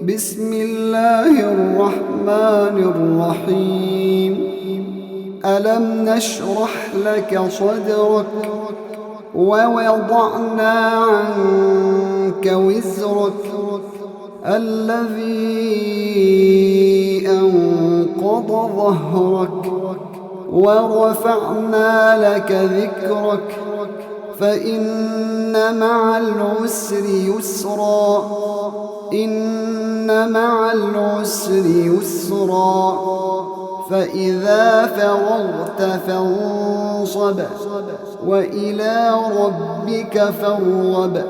بسم الله الرحمن الرحيم. ألم نشرح لك صدرك ووضعنا عنك وزرك الذي أنقض ظهرك ورفعنا لك ذكرك فإن مع العسر يسرا إن مع العسر يسرا فإذا فرغت فانصب وإلى ربك فارغب.